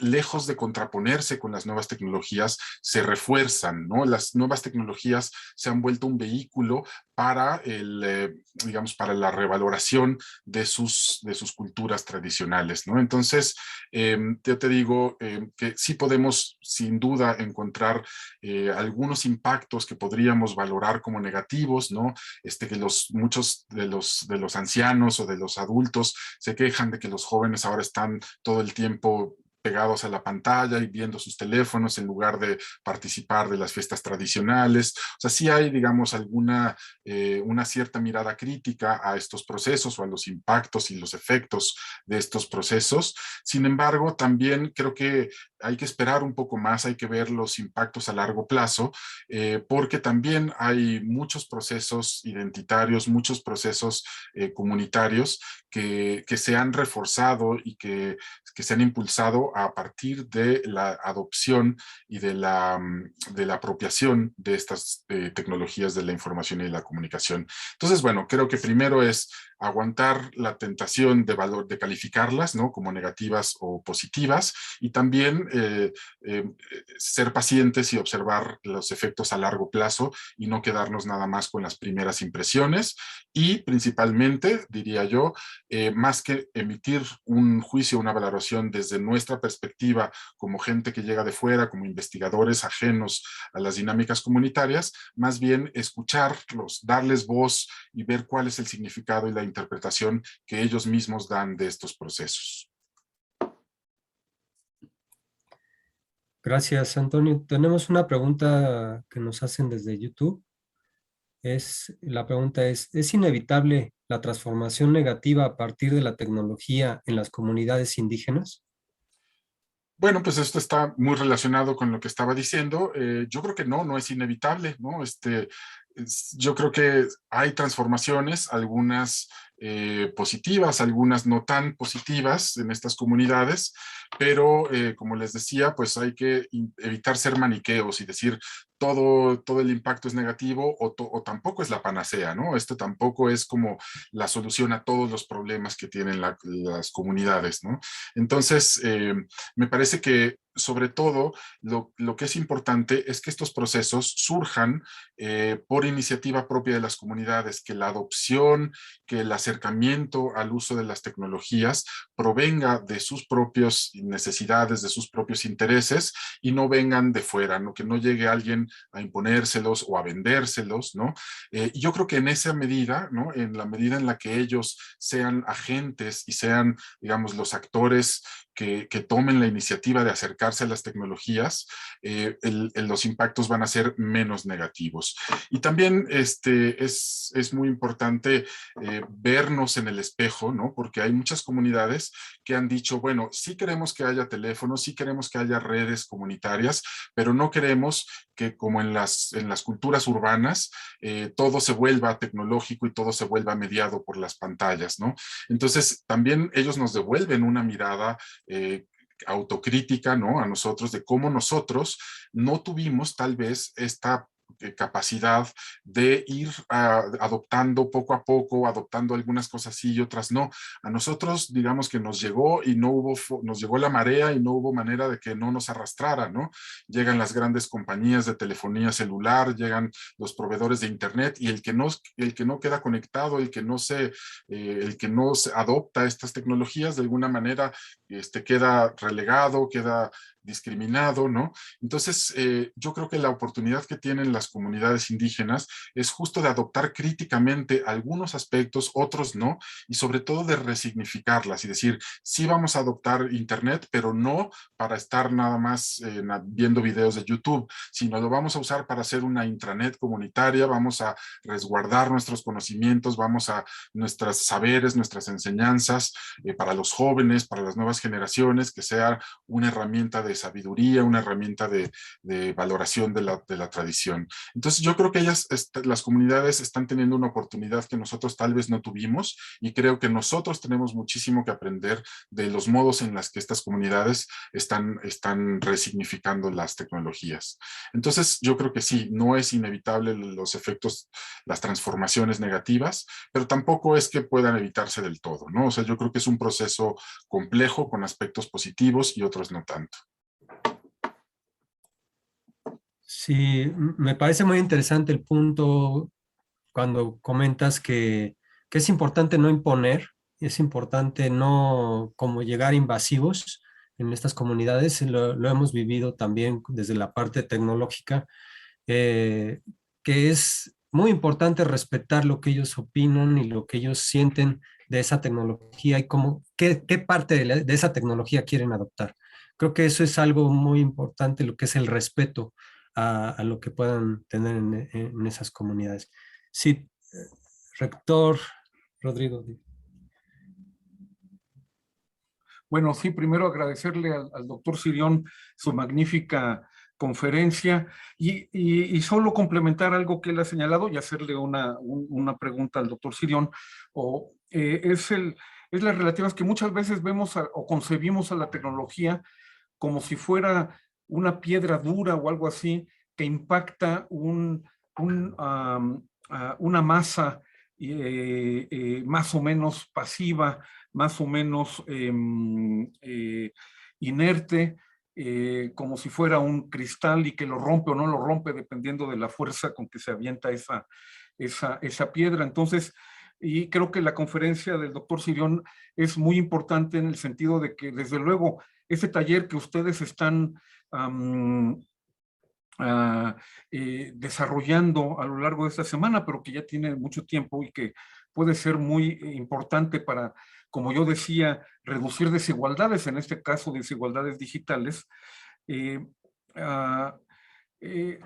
lejos de contraponerse con las nuevas tecnologías, se refuerzan, ¿no? Las nuevas tecnologías se han vuelto un vehículo para digamos, para la revaloración de sus culturas tradicionales, ¿no? Entonces, yo te digo que sí podemos sin duda encontrar algunos impactos que podríamos valorar como negativos, ¿no? Que muchos de los ancianos o de los adultos se quejan de que los jóvenes ahora están todo el tiempo pegados a la pantalla y viendo sus teléfonos en lugar de participar de las fiestas tradicionales. O sea, sí hay, digamos, una cierta mirada crítica a estos procesos o a los impactos y los efectos de estos procesos. Sin embargo, también creo que hay que esperar un poco más, hay que ver los impactos a largo plazo, porque también hay muchos procesos identitarios, muchos procesos comunitarios que se han reforzado y que se han impulsado a partir de la adopción y de la apropiación de estas tecnologías de la información y de la comunicación. Entonces, bueno, creo que primero es aguantar la tentación de calificarlas, ¿no? Como negativas o positivas, y también ser pacientes y observar los efectos a largo plazo y no quedarnos nada más con las primeras impresiones. Y principalmente, diría yo, más que emitir un juicio, una valoración desde nuestra perspectiva como gente que llega de fuera, como investigadores ajenos a las dinámicas comunitarias, más bien escucharlos, darles voz y ver cuál es el significado y la interpretación que ellos mismos dan de estos procesos. Gracias, Antonio. Tenemos una pregunta que nos hacen desde YouTube. La pregunta ¿es inevitable la transformación negativa a partir de la tecnología en las comunidades indígenas? Bueno, pues esto está muy relacionado con lo que estaba diciendo. Yo creo que no es inevitable, ¿no? Yo creo que hay transformaciones, algunas positivas, algunas no tan positivas en estas comunidades, pero como les decía, pues hay que evitar ser maniqueos y decir todo el impacto es negativo o tampoco es la panacea, ¿no? Esto tampoco es como la solución a todos los problemas que tienen las comunidades, ¿no? Entonces, me parece que sobre todo lo que es importante es que estos procesos surjan por iniciativa propia de las comunidades, que la adopción, que el acercamiento al uso de las tecnologías provenga de sus propias necesidades, de sus propios intereses y no vengan de fuera, ¿no? Que no llegue alguien a imponérselos o a vendérselos, ¿no? Y yo creo que en esa medida, ¿no? En la medida en la que ellos sean agentes y sean, digamos, los actores que tomen la iniciativa de acercarse a las tecnologías, los impactos van a ser menos negativos. Y también es muy importante vernos en el espejo, ¿no? Porque hay muchas comunidades que han dicho, bueno, sí queremos que haya teléfonos, sí queremos que haya redes comunitarias, pero no queremos que como en las culturas urbanas, todo se vuelva tecnológico y todo se vuelva mediado por las pantallas, ¿no? Entonces, también ellos nos devuelven una mirada autocrítica, ¿no? A nosotros de cómo nosotros no tuvimos tal vez esta capacidad de ir adoptando poco a poco, adoptando algunas cosas sí y otras no. A nosotros, digamos que nos llegó y nos llegó la marea y no hubo manera de que no nos arrastrara, ¿no? Llegan las grandes compañías de telefonía celular, llegan los proveedores de internet y el que no queda conectado, el que no se adopta estas tecnologías, de alguna manera queda relegado, queda discriminado, ¿no? Entonces, yo creo que la oportunidad que tienen las comunidades indígenas es justo de adoptar críticamente algunos aspectos, otros no, y sobre todo de resignificarlas y decir, sí vamos a adoptar internet, pero no para estar nada más viendo videos de YouTube, sino lo vamos a usar para hacer una intranet comunitaria, vamos a resguardar nuestros conocimientos, vamos a nuestros saberes, nuestras enseñanzas para los jóvenes, para las nuevas generaciones, que sea una herramienta de sabiduría, una herramienta de valoración de la tradición. Entonces yo creo que las comunidades están teniendo una oportunidad que nosotros tal vez no tuvimos y creo que nosotros tenemos muchísimo que aprender de los modos en los que estas comunidades están resignificando las tecnologías. Entonces yo creo que sí, no es inevitable los efectos, las transformaciones negativas, pero tampoco es que puedan evitarse del todo, ¿no? O sea, yo creo que es un proceso complejo con aspectos positivos y otros no tanto. Sí, me parece muy interesante el punto cuando comentas que es importante no imponer, es importante no como llegar invasivos en estas comunidades, lo hemos vivido también desde la parte tecnológica, eh, que es muy importante respetar lo que ellos opinan y lo que ellos sienten de esa tecnología y qué parte de esa tecnología quieren adoptar. Creo que eso es algo muy importante, lo que es el respeto a lo que puedan tener en esas comunidades. Sí, rector Rodrigo. Bueno, sí, primero agradecerle al doctor Cirión su magnífica conferencia y solo complementar algo que él ha señalado y hacerle una pregunta al doctor Cirión. Es las relativas que muchas veces vemos o concebimos a la tecnología como si fuera una piedra dura o algo así que impacta una masa más o menos pasiva, más o menos inerte, como si fuera un cristal y que lo rompe o no lo rompe dependiendo de la fuerza con que se avienta esa piedra. Entonces, y creo que la conferencia del doctor Cirión es muy importante en el sentido de que, desde luego, ese taller que ustedes están desarrollando a lo largo de esta semana, pero que ya tiene mucho tiempo y que puede ser muy importante para, como yo decía, reducir desigualdades, en este caso desigualdades digitales.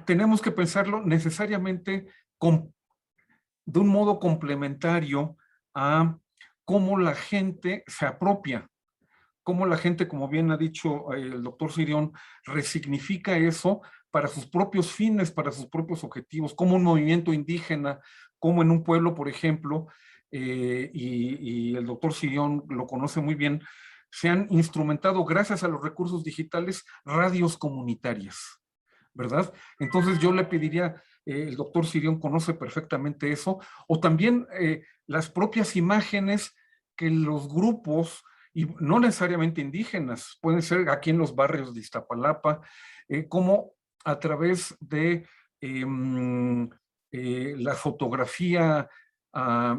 Tenemos que pensarlo necesariamente de un modo complementario a cómo la gente se apropia, cómo la gente, como bien ha dicho el doctor Cirión, resignifica eso para sus propios fines, para sus propios objetivos, como un movimiento indígena, como en un pueblo, por ejemplo, y el doctor Cirión lo conoce muy bien, se han instrumentado, gracias a los recursos digitales, radios comunitarias, ¿verdad? Entonces yo le pediría, el doctor Cirión conoce perfectamente eso, o también las propias imágenes que los grupos, y no necesariamente indígenas, pueden ser aquí en los barrios de Iztapalapa, como a través de la fotografía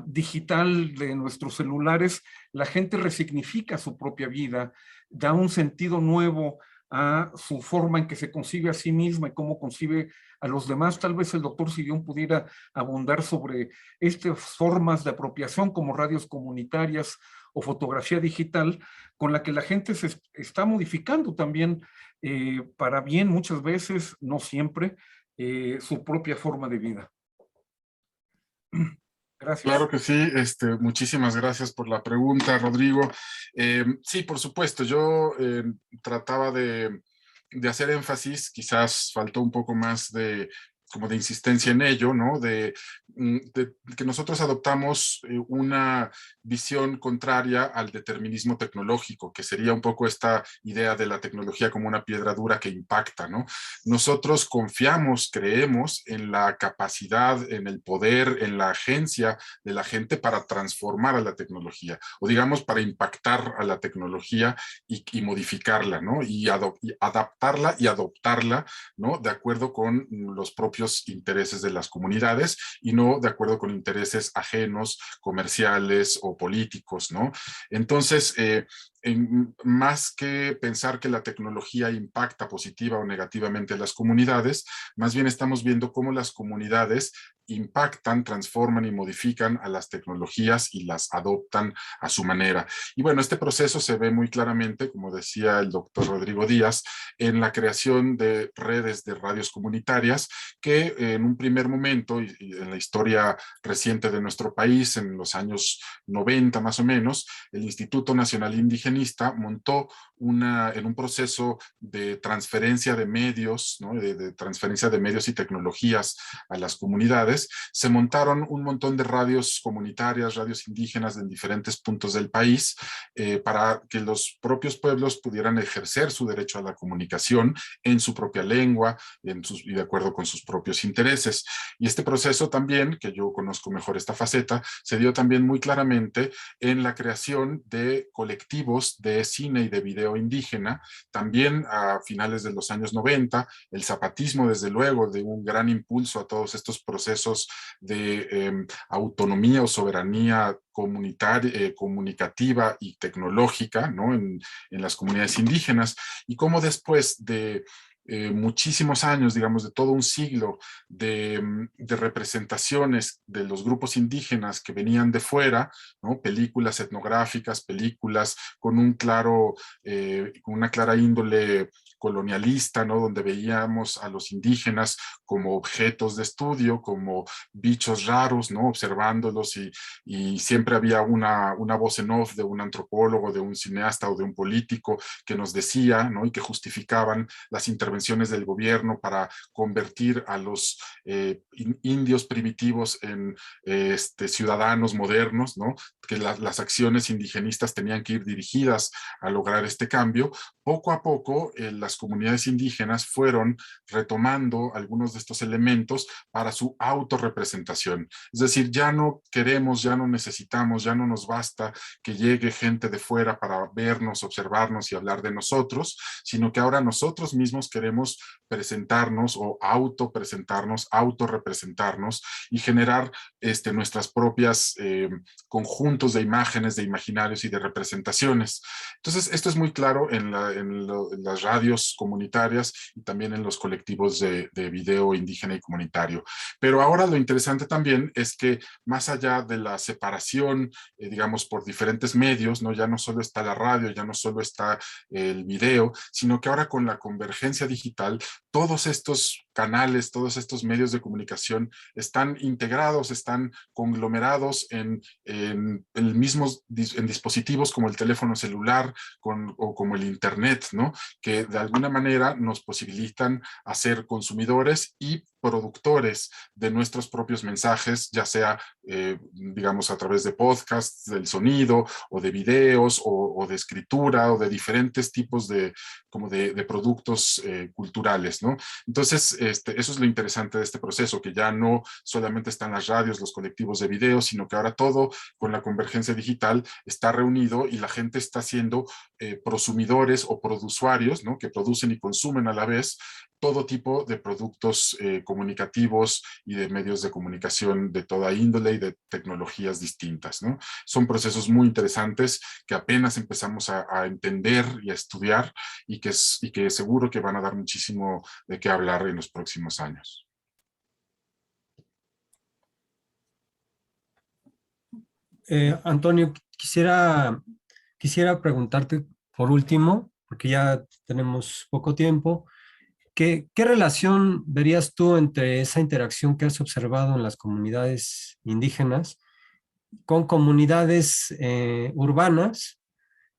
digital de nuestros celulares, la gente resignifica su propia vida, da un sentido nuevo a su forma en que se concibe a sí misma y cómo concibe a los demás. Tal vez el doctor Cirión pudiera abundar sobre estas formas de apropiación como radios comunitarias o fotografía digital, con la que la gente se está modificando también para bien muchas veces, no siempre, su propia forma de vida. Gracias. Claro que sí, muchísimas gracias por la pregunta, Rodrigo. Sí, por supuesto, yo trataba de hacer énfasis, quizás faltó un poco más como de insistencia en ello, ¿no? De que nosotros adoptamos una visión contraria al determinismo tecnológico, que sería un poco esta idea de la tecnología como una piedra dura que impacta, ¿no? Nosotros confiamos, creemos en la capacidad, en el poder, en la agencia de la gente para transformar a la tecnología, o digamos para impactar a la tecnología y modificarla, ¿no? Y adaptarla y adoptarla, ¿no? De acuerdo con los propios intereses de las comunidades y no de acuerdo con intereses ajenos, comerciales o políticos, ¿no? Entonces, más que pensar que la tecnología impacta positiva o negativamente a las comunidades, más bien estamos viendo cómo las comunidades impactan, transforman y modifican a las tecnologías y las adoptan a su manera. Y bueno, este proceso se ve muy claramente, como decía el doctor Rodrigo Díaz, en la creación de redes de radios comunitarias que en un primer momento y en la historia reciente de nuestro país, en los años 90 más o menos, el Instituto Nacional Indigenista montó en un proceso de transferencia de medios, ¿no? de transferencia de medios y tecnologías a las comunidades. Se montaron un montón de radios comunitarias, radios indígenas en diferentes puntos del país, para que los propios pueblos pudieran ejercer su derecho a la comunicación en su propia lengua y de acuerdo con sus propios intereses. Y este proceso también, que yo conozco mejor esta faceta, se dio también muy claramente en la creación de colectivos de cine y de video indígena, también a finales de los años 90, el zapatismo desde luego de un gran impulso a todos estos procesos de autonomía o soberanía comunitaria, comunicativa y tecnológica, ¿no? en las comunidades indígenas, y cómo después de muchísimos años, digamos, de todo un siglo de representaciones de los grupos indígenas que venían de fuera, ¿no? Películas etnográficas, películas con con una clara índole colonialista, ¿no? Donde veíamos a los indígenas como objetos de estudio, como bichos raros, ¿no? Observándolos y siempre había una voz en off de un antropólogo, de un cineasta o de un político que nos decía, ¿no? Y que justificaban las intervenciones del gobierno para convertir a los indios primitivos en ciudadanos modernos, ¿no? Que las acciones indigenistas tenían que ir dirigidas a lograr este cambio. Poco a poco, las comunidades indígenas fueron retomando algunos de estos elementos para su autorrepresentación. Es decir, ya no queremos, ya no necesitamos, ya no nos basta que llegue gente de fuera para vernos, observarnos y hablar de nosotros, sino que ahora nosotros mismos queremos presentarnos o autopresentarnos, autorrepresentarnos y generar nuestras propias conjuntos de imágenes, de imaginarios y de representaciones. Entonces, esto es muy claro en las radios comunitarias y también en los colectivos de video indígena y comunitario. Pero ahora lo interesante también es que más allá de la separación, digamos, por diferentes medios, ¿no? Ya no solo está la radio, ya no solo está el video, sino que ahora con la convergencia digital, todos estos canales, todos estos medios de comunicación están integrados, están conglomerados en dispositivos como el teléfono celular o como el internet, ¿no? Que de alguna manera nos posibilitan a ser consumidores y productores de nuestros propios mensajes, ya sea, digamos, a través de podcasts, del sonido, o de videos, o de escritura, o de diferentes tipos de productos culturales, ¿no? Entonces, eso es lo interesante de este proceso, que ya no solamente están las radios, los colectivos de video, sino que ahora todo, con la convergencia digital, está reunido y la gente está siendo prosumidores o produsuarios, ¿no? Que producen y consumen a la vez todo tipo de productos comunicativos y de medios de comunicación de toda índole y de tecnologías distintas, ¿no? Son procesos muy interesantes que apenas empezamos a entender y a estudiar y que seguro que van a dar muchísimo de qué hablar en los próximos años. Antonio, quisiera preguntarte por último, porque ya tenemos poco tiempo, ¿qué relación verías tú entre esa interacción que has observado en las comunidades indígenas con comunidades urbanas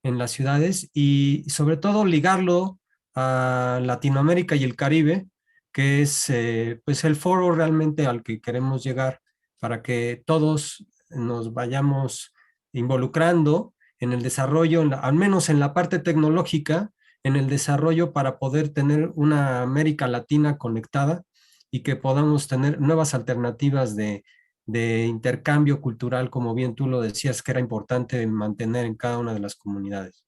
en las ciudades y sobre todo ligarlo a Latinoamérica y el Caribe, que es pues el foro realmente al que queremos llegar para que todos nos vayamos involucrando en el desarrollo, al menos en la parte tecnológica, en el desarrollo para poder tener una América Latina conectada y que podamos tener nuevas alternativas de intercambio cultural, como bien tú lo decías, que era importante mantener en cada una de las comunidades.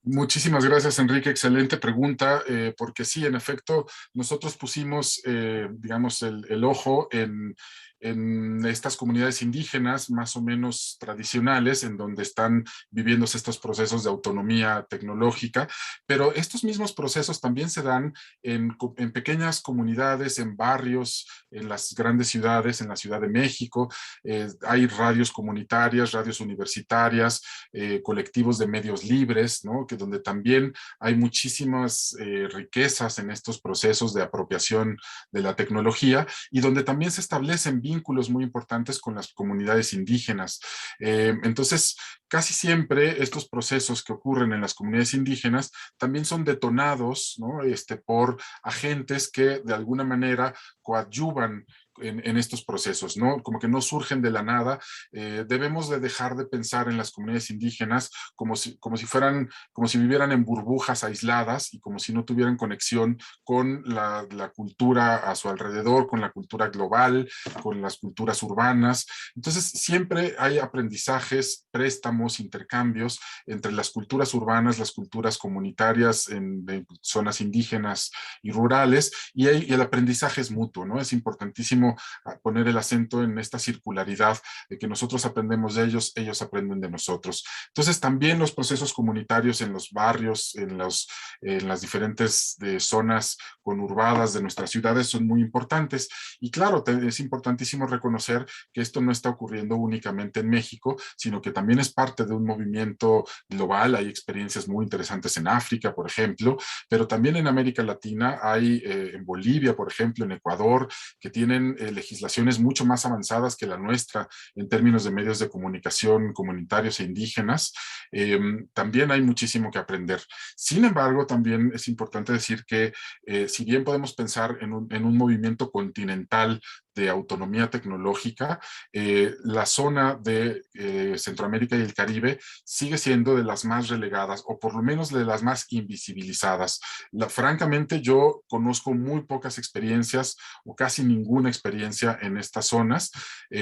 Muchísimas gracias, Enrique. Excelente pregunta, porque sí, en efecto, nosotros pusimos, digamos, el ojo en estas comunidades indígenas más o menos tradicionales, en donde están viviéndose estos procesos de autonomía tecnológica, pero estos mismos procesos también se dan en pequeñas comunidades, en barrios, en las grandes ciudades, en la Ciudad de México. Hay radios comunitarias, radios universitarias, colectivos de medios libres, ¿no? Que donde también hay muchísimas riquezas en estos procesos de apropiación de la tecnología y donde también se establecen vínculos muy importantes con las comunidades indígenas. Entonces, casi siempre estos procesos que ocurren en las comunidades indígenas también son detonados, ¿no? Por agentes que de alguna manera coadyuvan en estos procesos, ¿no? Como que no surgen de la nada. Debemos de dejar de pensar en las comunidades indígenas como si vivieran en burbujas aisladas y como si no tuvieran conexión con la cultura a su alrededor, con la cultura global, con las culturas urbanas. Entonces, siempre hay aprendizajes, préstamos, intercambios entre las culturas urbanas, las culturas comunitarias de zonas indígenas y rurales, y el aprendizaje es mutuo, ¿no? Es importantísimo muchísimo a poner el acento en esta circularidad de que nosotros aprendemos de ellos, ellos aprenden de nosotros. Entonces también los procesos comunitarios en los barrios, en las diferentes zonas conurbadas de nuestras ciudades son muy importantes. Y claro, es importantísimo reconocer que esto no está ocurriendo únicamente en México, sino que también es parte de un movimiento global. Hay experiencias muy interesantes en África, por ejemplo, pero también en América Latina hay en Bolivia, por ejemplo, en Ecuador, que tienen legislaciones mucho más avanzadas que la nuestra en términos de medios de comunicación comunitarios e indígenas. También hay muchísimo que aprender. Sin embargo, también es importante decir que si bien podemos pensar en un movimiento continental de autonomía tecnológica, la zona de Centroamérica y el Caribe sigue siendo de las más relegadas, o por lo menos de las más invisibilizadas. Francamente, yo conozco muy pocas experiencias o casi ninguna experiencia en estas zonas,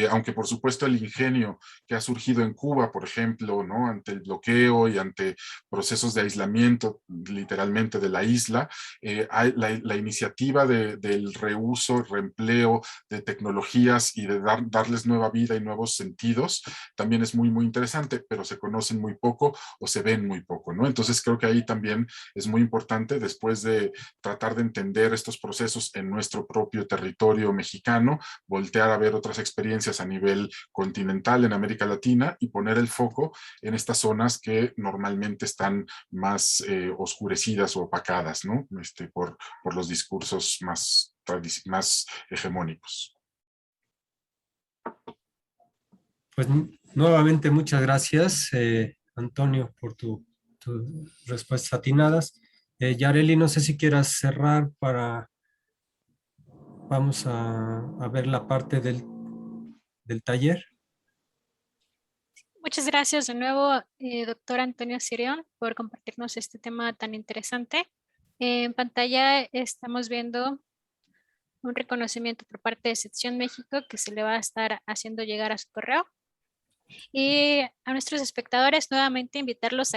aunque por supuesto el ingenio que ha surgido en Cuba, por ejemplo, ¿no? Ante el bloqueo y ante procesos de aislamiento literalmente de la isla, la iniciativa del reuso, reempleo de tecnologías y de darles nueva vida y nuevos sentidos, también es muy, muy interesante, pero se conocen muy poco o se ven muy poco, ¿no? Entonces creo que ahí también es muy importante, después de tratar de entender estos procesos en nuestro propio territorio mexicano, voltear a ver otras experiencias a nivel continental en América Latina y poner el foco en estas zonas que normalmente están más oscurecidas o opacadas, ¿no? Por los discursos más hegemónicos. Pues nuevamente muchas gracias, Antonio, por tus respuestas atinadas. Yareli, no sé si quieras cerrar para... Vamos a ver la parte del taller. Muchas gracias de nuevo, doctor Antonio Cirión, por compartirnos este tema tan interesante. En pantalla estamos viendo un reconocimiento por parte de Sección México que se le va a estar haciendo llegar a su correo. Y a nuestros espectadores nuevamente invitarlos a